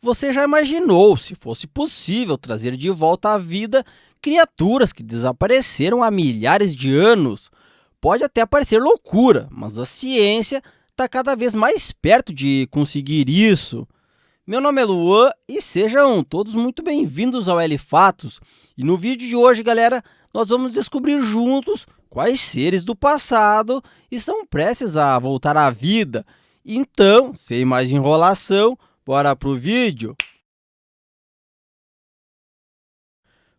Você já imaginou se fosse possível trazer de volta à vida criaturas que desapareceram há milhares de anos? Pode até parecer loucura, mas a ciência está cada vez mais perto de conseguir isso. Meu nome é Luan e sejam todos muito bem-vindos ao Fatos. E no vídeo de hoje, galera, nós vamos descobrir juntos quais seres do passado estão prestes a voltar à vida. Então, sem mais enrolação, bora pro vídeo.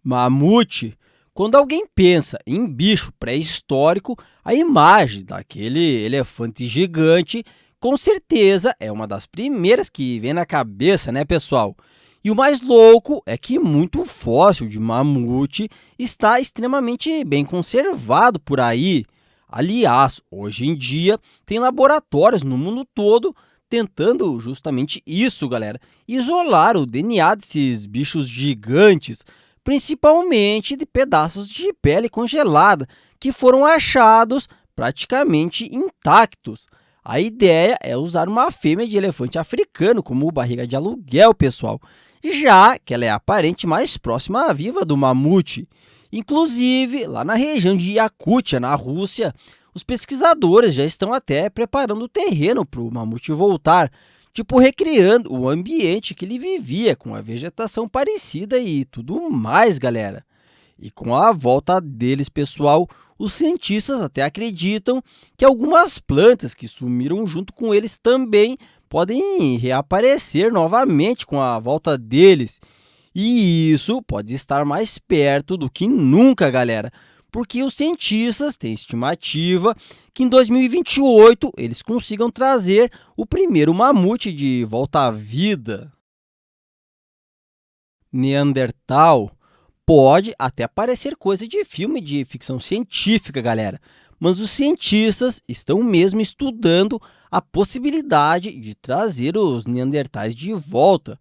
Mamute. Quando alguém pensa em bicho pré-histórico, a imagem daquele elefante gigante com certeza é uma das primeiras que vem na cabeça, né, pessoal? E o mais louco é que muito fóssil de mamute está extremamente bem conservado por aí. Aliás, hoje em dia tem laboratórios no mundo todo tentando justamente isso, galera, isolar o DNA desses bichos gigantes, principalmente de pedaços de pele congelada que foram achados praticamente intactos. A ideia é usar uma fêmea de elefante africano como barriga de aluguel, pessoal, já que ela é a parente mais próxima à viva do mamute. Inclusive, lá na região de Yakutia, na Rússia, os pesquisadores já estão até preparando o terreno para o mamute voltar, tipo recriando o ambiente que ele vivia, com a vegetação parecida e tudo mais, galera. E com a volta deles, pessoal, os cientistas até acreditam que algumas plantas que sumiram junto com eles também podem reaparecer novamente com a volta deles. E isso pode estar mais perto do que nunca, galera, porque os cientistas têm estimativa que em 2028 eles consigam trazer o primeiro mamute de volta à vida. Neandertal pode até parecer coisa de filme de ficção científica, galera, mas os cientistas estão mesmo estudando a possibilidade de trazer os neandertais de volta.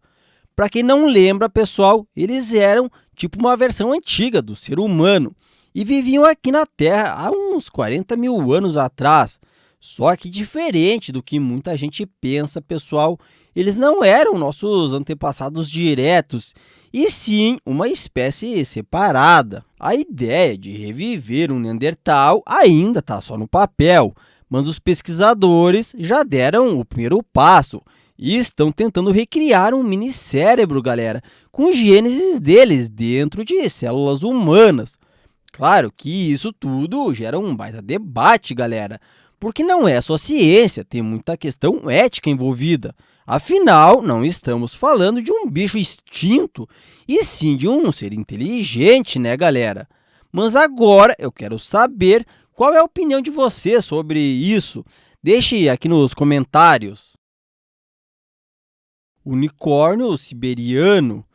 Para quem não lembra, pessoal, eles eram tipo uma versão antiga do ser humano e viviam aqui na Terra há uns 40 mil anos atrás. Só que diferente do que muita gente pensa, pessoal, eles não eram nossos antepassados diretos, e sim uma espécie separada. A ideia de reviver um Neandertal ainda está só no papel, mas os pesquisadores já deram o primeiro passo e estão tentando recriar um mini cérebro, galera, com gênesis deles dentro de células humanas. Claro que isso tudo gera um baita debate, galera, porque não é só ciência, tem muita questão ética envolvida. Afinal, não estamos falando de um bicho extinto, e sim de um ser inteligente, né, galera? Mas agora eu quero saber qual é a opinião de você sobre isso. Deixe aqui nos comentários. Unicórnio siberiano.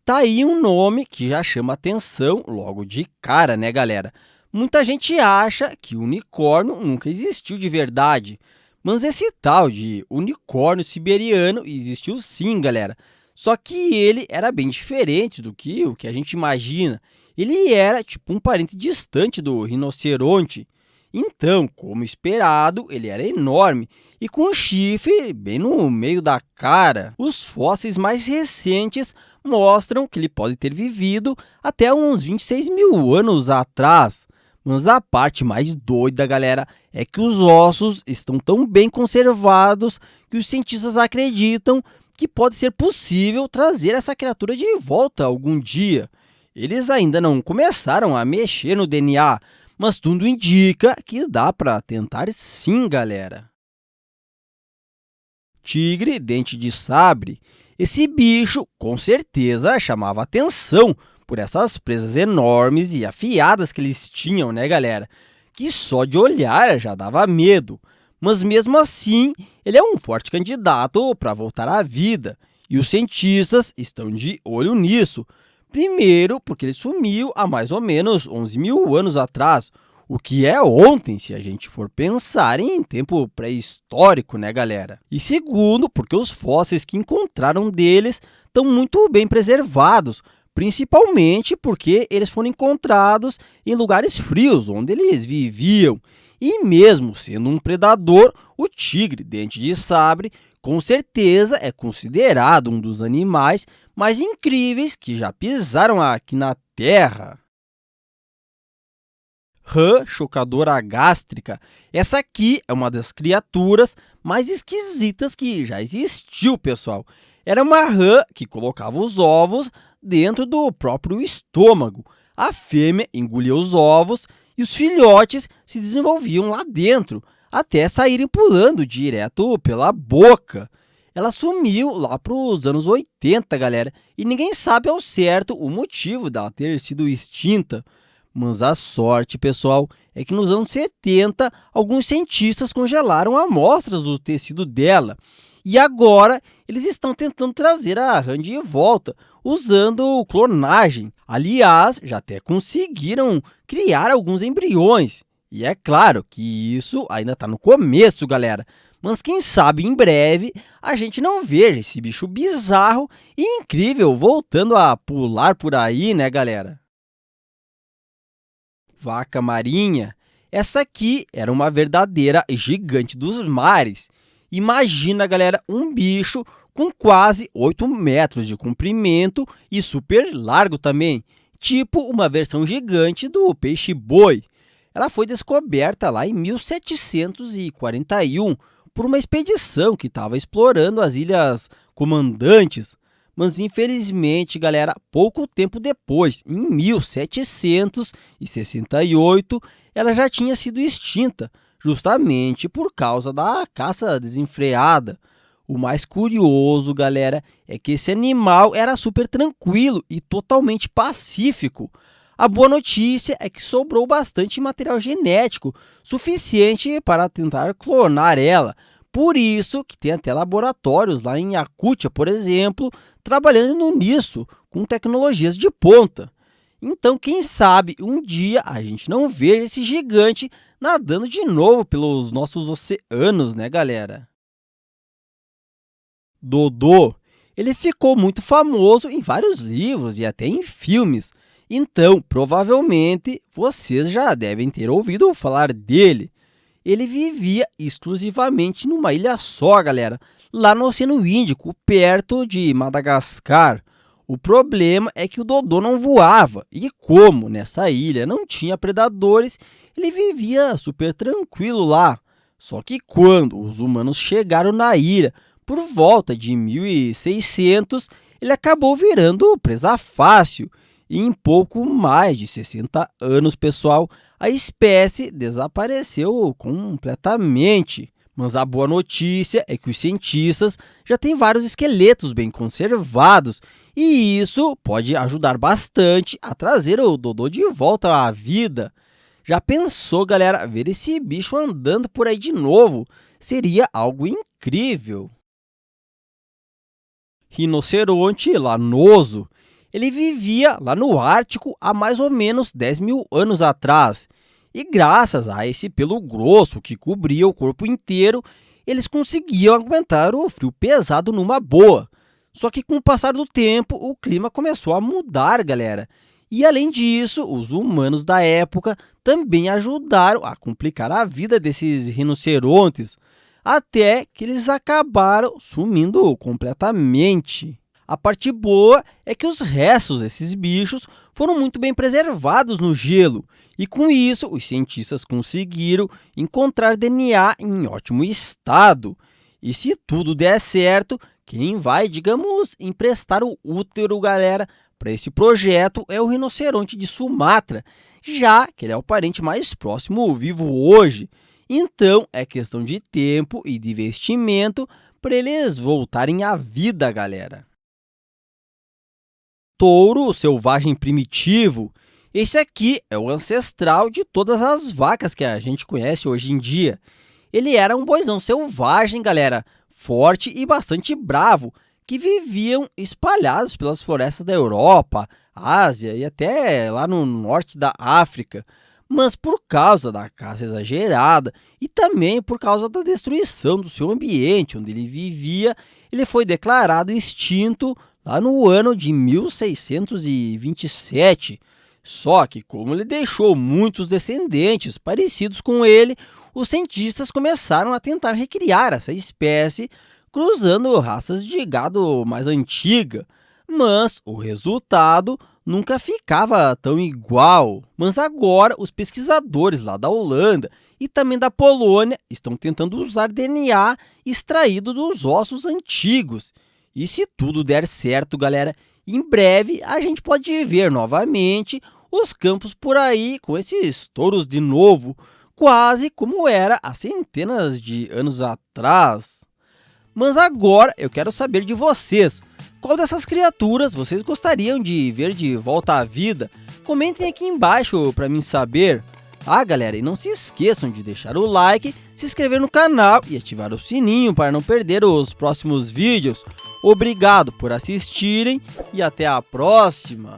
Tá aí um nome que já chama atenção logo de cara, né, galera? Muita gente acha que o unicórnio nunca existiu de verdade, mas esse tal de unicórnio siberiano existiu sim, galera. Só que ele era bem diferente do que o que a gente imagina. Ele era tipo um parente distante do rinoceronte. Então, como esperado, ele era enorme e com um chifre bem no meio da cara. Os fósseis mais recentes mostram que ele pode ter vivido até uns 26 mil anos atrás. Mas a parte mais doida, galera, é que os ossos estão tão bem conservados que os cientistas acreditam que pode ser possível trazer essa criatura de volta algum dia. Eles ainda não começaram a mexer no DNA, mas tudo indica que dá para tentar sim, galera. Tigre dente de sabre. Esse bicho com certeza chamava atenção por essas presas enormes e afiadas que eles tinham, né, galera? Que só de olhar já dava medo. Mas mesmo assim, ele é um forte candidato para voltar à vida. E os cientistas estão de olho nisso. Primeiro, porque ele sumiu há mais ou menos 11 mil anos atrás, o que é ontem, se a gente for pensar em tempo pré-histórico, né, galera? E segundo, porque os fósseis que encontraram deles estão muito bem preservados, principalmente porque eles foram encontrados em lugares frios, onde eles viviam. E mesmo sendo um predador, o tigre dente de sabre com certeza é considerado um dos animais mais incríveis que já pisaram aqui na Terra. Rã chocadora gástrica. Essa aqui é uma das criaturas mais esquisitas que já existiu, pessoal. Era uma rã que colocava os ovos dentro do próprio estômago. A fêmea engolia os ovos e os filhotes se desenvolviam lá dentro, até saírem pulando direto pela boca. Ela sumiu lá para os anos 80, galera, e ninguém sabe ao certo o motivo dela ter sido extinta. Mas a sorte, pessoal, é que nos anos 70, alguns cientistas congelaram amostras do tecido dela. E agora eles estão tentando trazer a rã de volta, usando clonagem. Aliás, já até conseguiram criar alguns embriões. E é claro que isso ainda está no começo, galera. Mas quem sabe em breve a gente não veja esse bicho bizarro e incrível voltando a pular por aí, né, galera? Vaca marinha. Essa aqui era uma verdadeira gigante dos mares. Imagina, galera, um bicho com quase 8 metros de comprimento e super largo também, tipo uma versão gigante do peixe-boi. Ela foi descoberta lá em 1741 por uma expedição que estava explorando as Ilhas Comandantes. Mas, infelizmente, galera, pouco tempo depois, em 1768, ela já tinha sido extinta, justamente por causa da caça desenfreada. O mais curioso, galera, é que esse animal era super tranquilo e totalmente pacífico. A boa notícia é que sobrou bastante material genético, suficiente para tentar clonar ela. Por isso que tem até laboratórios lá em Yakutia, por exemplo, trabalhando nisso, com tecnologias de ponta. Então, quem sabe um dia a gente não veja esse gigante nadando de novo pelos nossos oceanos, né, galera? Dodô. Ele ficou muito famoso em vários livros e até em filmes. Então, provavelmente, vocês já devem ter ouvido falar dele. Ele vivia exclusivamente numa ilha só, galera, lá no Oceano Índico, perto de Madagascar. O problema é que o Dodô não voava, e como nessa ilha não tinha predadores, ele vivia super tranquilo lá. Só que quando os humanos chegaram na ilha, por volta de 1600, ele acabou virando presa fácil. E em pouco mais de 60 anos, pessoal, a espécie desapareceu completamente. Mas a boa notícia é que os cientistas já têm vários esqueletos bem conservados e isso pode ajudar bastante a trazer o Dodô de volta à vida. Já pensou, galera, ver esse bicho andando por aí de novo? Seria algo incrível. Rinoceronte lanoso. Ele vivia lá no Ártico há mais ou menos 10 mil anos atrás. E graças a esse pelo grosso que cobria o corpo inteiro, eles conseguiam aguentar o frio pesado numa boa. Só que com o passar do tempo, o clima começou a mudar, galera. E além disso, os humanos da época também ajudaram a complicar a vida desses rinocerontes, até que eles acabaram sumindo completamente. A parte boa é que os restos desses bichos foram muito bem preservados no gelo, e com isso os cientistas conseguiram encontrar DNA em ótimo estado. E se tudo der certo, quem vai, digamos, emprestar o útero, galera, para esse projeto é o rinoceronte de Sumatra, já que ele é o parente mais próximo vivo hoje. Então é questão de tempo e de investimento para eles voltarem à vida, galera. Touro selvagem primitivo. Esse aqui é o ancestral de todas as vacas que a gente conhece hoje em dia. Ele era um boizão selvagem, galera, forte e bastante bravo, que viviam espalhados pelas florestas da Europa, Ásia e até lá no norte da África. Mas por causa da caça exagerada e também por causa da destruição do seu ambiente onde ele vivia, ele foi declarado extinto lá no ano de 1627. Só que, como ele deixou muitos descendentes parecidos com ele, os cientistas começaram a tentar recriar essa espécie cruzando raças de gado mais antiga, mas o resultado nunca ficava tão igual. Mas agora os pesquisadores lá da Holanda e também da Polônia estão tentando usar DNA extraído dos ossos antigos. E se tudo der certo, galera, em breve a gente pode ver novamente os campos por aí com esses touros de novo, quase como era há centenas de anos atrás. Mas agora eu quero saber de vocês. Qual dessas criaturas vocês gostariam de ver de volta à vida? Comentem aqui embaixo para mim saber. Ah, galera, e não se esqueçam de deixar o like, se inscrever no canal e ativar o sininho para não perder os próximos vídeos. Obrigado por assistirem e até a próxima!